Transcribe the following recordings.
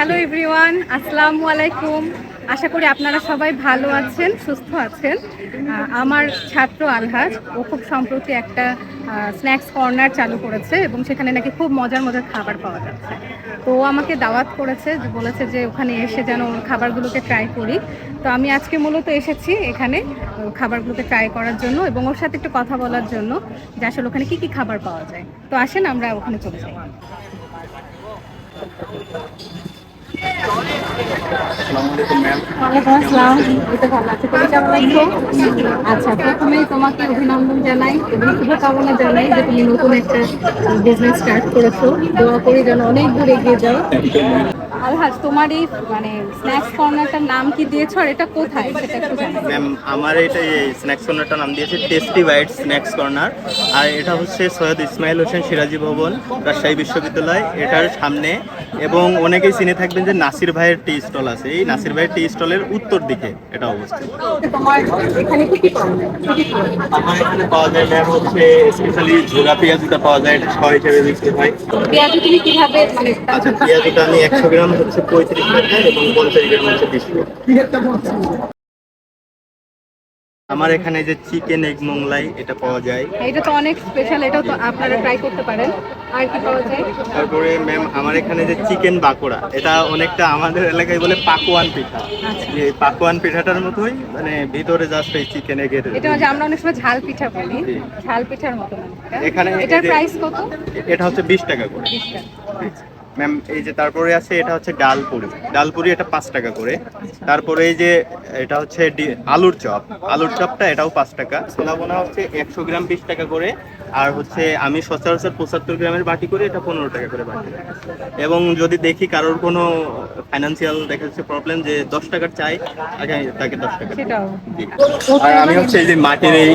Hello everyone, আসসালামু আলাইকুম। আশা করি আপনারা সবাই ভালো আছেন, সুস্থ আছেন। আমার ছাত্র আলহাজ ও খুব সম্প্রতি একটা স্ন্যাক্স কর্নার চালু করেছে এবং সেখানে নাকি খুব মজার মজার খাবার পাওয়া যাচ্ছে। তো ও আমাকে দাওয়াত করেছে, যে বলেছে যে ওখানে এসে যেন ওর খাবারগুলোকে ট্রাই করি। তো আমি আজকে মূলত এসেছি এখানে খাবারগুলোকে ট্রাই করার জন্য এবং ওর সাথে একটু কথা বলার জন্য, যে আসলে ওখানে কী কী খাবার পাওয়া যায়। তো আসেন আমরা ওখানে চলে যাই। ওয়ালাইকুম আসসালাম। ভালো আছি, তুমি কেমন আছো? আচ্ছা, প্রথমেই তোমাকে অভিনন্দন জানাই এবং শুভকামনা জানাই যে তুমি নতুন একটা বিজনেস স্টার্ট করেছো। দোয়া করি যেন অনেক দূর এগিয়ে যাও। আলহাজ, তোমার এই স্ন্যাক্স কর্নারটার নাম কি দিয়েছো আর এটা কোথায় সেটা একটু জানাও। ম্যাম, আমার এটা স্ন্যাক্স কর্নারটার নাম দিয়েছে টেস্টি বাইট স্ন্যাক্স কর্নার। আর এটা হচ্ছে সৈয়দ ইসমাইল হোসেন সিরাজি ভবন, রাজশাহী বিশ্ববিদ্যালয়, এটার সামনে। এবং অনেকেই চিনে থাকবেন যে নাসির ভাইয়ের টি স্টল আছে, এই নাসির ভাইয়ের টি স্টলের উত্তর দিকে এটা অবস্থিত। তোমার এখানে কি কি পাওয়া যায়? আমার এখানে পাওয়া যায় ম্যাম হচ্ছে স্পেশালি ঝোলা পেঁয়াজুটা পাওয়া যায়, এটা 6 হিসেবে বিক্রি হয়। পেঁয়াজু তুমি কিভাবে আচ্ছা, পেঁয়াজুটা আমি 100 গ্রাম হচ্ছে 35 টাকা এবং 50 গ্রাম হচ্ছে 20 টাকা। আমার এখানে যে চিকেন এগ মোংলাই এটা পাওয়া যায়। এটা তো অনেক স্পেশাল, এটাও তো আপনারা ট্রাই করতে পারেন। আর কি পাওয়া যায়? তারপরে ম্যাম আমার এখানে যে চিকেন বাকোড়া, এটা অনেকটা আমাদের এলাকায় বলে পাকোয়ান পিঠা। এই পাকোয়ান পিঠাটার মতোই, মানে ভিতরে জাস্ট এই চিকেন এগের। এটা যে আমরা অনেক সময় ঝাল পিঠা বলি, ঝাল পিঠার মতো। এখানে এটার প্রাইস কত? এটা হচ্ছে 20 টাকা করে। 20 টাকা। ম্যাম এই যে তারপরে আছে এটা হচ্ছে ডালপুরি। ডালপুরি এটা 5 টাকা করে। তারপরে এই যে এটা হচ্ছে আলুর চপ। আলুর চপটা এটাও 5 টাকা। ছোলা বোনা হচ্ছে 100 গ্রাম 20 টাকা করে। আর হচ্ছে আমি সচরাচর 75 গ্রামের বাটি করে, এটা 15 টাকা করে বাটি। এবং যদি দেখি কারোর কোনো ফাইন্যান্সিয়াল দেখা যাচ্ছে প্রবলেম, যে 10 টাকার চাই, আগে তাকে 10 টাকা। সেটাও। আর আমি হচ্ছে এই যে মাটির এই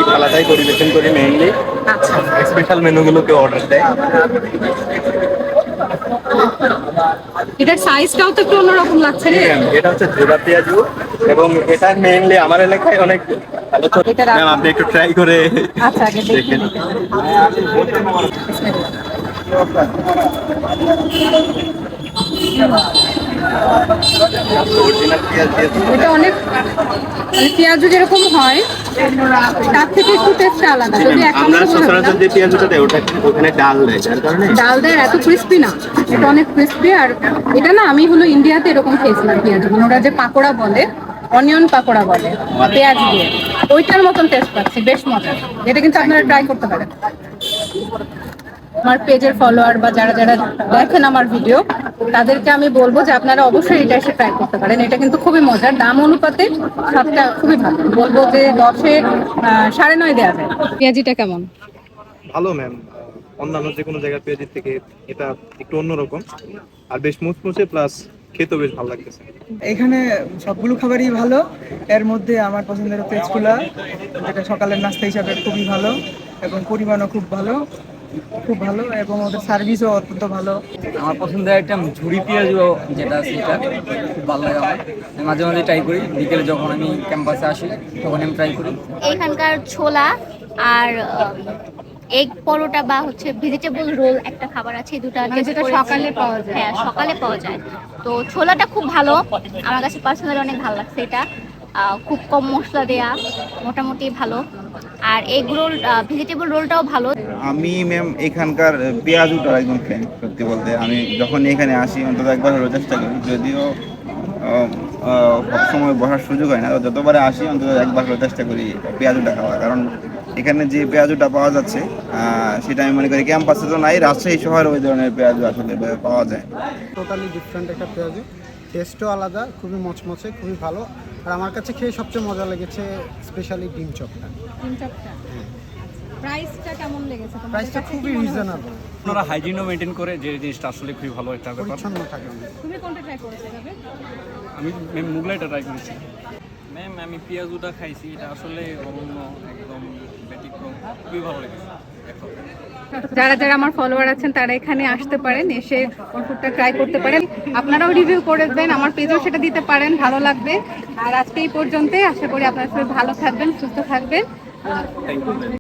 থালাটাই পরিবেশন করি মেইনলি। আচ্ছা, স্পেশাল মেনুগুলোকে অর্ডার দেয়। এটার সাইজটাও তো একটু অন্যরকম লাগছে রে। এটা হচ্ছে ঝোলা পেঁয়াজু এবং এটা মেইনলি আমার এলাকায় অনেক ভালো চলে। ম্যাম আপনি একটু ট্রাই করে আচ্ছা আগে দেখেন। এটা অনেক পেঁয়াজু যেরকম হয় তার থেকে একটু টেস্ট আলাদা। যদি আমরা সচরাচর যে পেঁয়াজুটা দেয় ওটা ওখানে ডাল দেয়, যার কারণে ডাল দেয়, এত ক্রিস্পি না। এটা অনেক ক্রিস্পি। আর এটা না, আমি হলো ইন্ডিয়াতে এরকম খেয়েছিলাম পেঁয়াজু, মানে ওরা যে পাকোড়া বলে, অনিয়ন পাকোড়া বলে পেঁয়াজ দিয়ে, ওইটার মতন টেস্ট পাচ্ছি, বেশ মজা। এটা কিন্তু আপনারা ট্রাই করতে পারেন। আমার পেজের ফলোয়ার বা যারা যারা দেখেন আমার ভিডিও, তাদেরকে আমি বলবো যে আপনারা অবশ্যই এটা এসে ট্রাই করতে পারেন। এটা কিন্তু খুবই মজার, দাম অনুপাতে সবটা খুবই ভালো। বলবো যে 10-এ 9.5 দেওয়া যায়। পেঁয়াজিটা কেমন? ভালো ম্যাম, অন্যান্য যে কোনো জায়গার পেঁয়াজির থেকে এটা একটু অন্যরকম আর বেশ মুচমুচে, প্লাস খেতেও বেশ ভালো লাগতেছে। এখানে সবগুলো খাবারই ভালো। এর মধ্যে আমার পছন্দের পেঁয়াজকুলা, যেটা সকালের নাস্তা হিসাবে খুবই ভালো এবং পরিমাণও খুব ভালো, খুব ভালো, এবং ওদের সার্ভিসও অত্যন্ত ভালো। আমার পছন্দের আইটেম ঝুড়ি পেঁয়াজও যেটা আছে, এটা খুব ভালো লাগে আমার। আমি মাঝে মাঝে ট্রাই করি, বিকেলে যখন আমি ক্যাম্পাসে আসি তখন আমি ট্রাই করি। এখানকার ছোলা আর এগ পরোটা বা হচ্ছে ভেজিটেবল রোল একটা খাবার আছে, দুটো যেটা সকালে পাওয়া যায়। হ্যাঁ, সকালে পাওয়া যায়। তো ছোলাটা খুব ভালো, আমার কাছে পার্সোনালি অনেক ভালো লাগছে এটা। খুব কম মশলা দেয়া, মোটামুটি ভালো। আর এগ রোল, ভেজিটেবল রোলটাও ভালো। আমি ম্যাম এখানকার পেঁয়াজুটার একদম ফ্যান। সত্যি বলতে আমি যখন এখানে আসি অন্তত একবার হলেও চেষ্টা করি, যদিও সবসময় বসার সুযোগ হয় না, যতবারে আসি অন্তত একবার হলেও চেষ্টা করি পেঁয়াজুটা খাওয়া। কারণ এখানে যে পেঁয়াজুটা পাওয়া যাচ্ছে সেটা আমি মনে করি ক্যাম্পাসে তো নাই, রাজশাহী শহরে ওই ধরনের পেঁয়াজু আসলে পাওয়া যায়। টোটালি ডিফারেন্ট একটা পেঁয়াজু, টেস্টও আলাদা, খুবই মচমচে, খুবই ভালো। আর আমার কাছে খেয়ে সবচেয়ে মজা লেগেছে স্পেশালি ডিম চপটা। ডিম চপটা প্রাইসটা কেমন লেগেছে তোমার? প্রাইসটা খুবই রিজনেবল, আপনারা হাইজিনও মেনটেন করে, যে জিনিসটা আসলে খুবই ভালো একটা ব্যাপার। পরিচ্ছন্ন থাকে অনেক। তুমি কোনটা ট্রাই করেছো তবে? আমি ম্যাম মুগলাইটা ট্রাই করেছি। ম্যাম আমি পেঁয়াজুটা খাইছি, এটা আসলে অনন্য, একদম ব্যতিক্রম, খুবই ভালো লেগেছে। যারা যারা আমার ফলোয়ার আছেন তারা এখানে আসতে পারেন, এসে ওর ফুডটা ট্রাই করতে পারেন। আপনারাও রিভিউ করে দেবেন, আমার পেজেও সেটা দিতে পারেন, ভালো লাগবে। আর আজকে এই পর্যন্তই, আশা করি আপনারা সবাই ভালো থাকবেন, সুস্থ থাকবেন।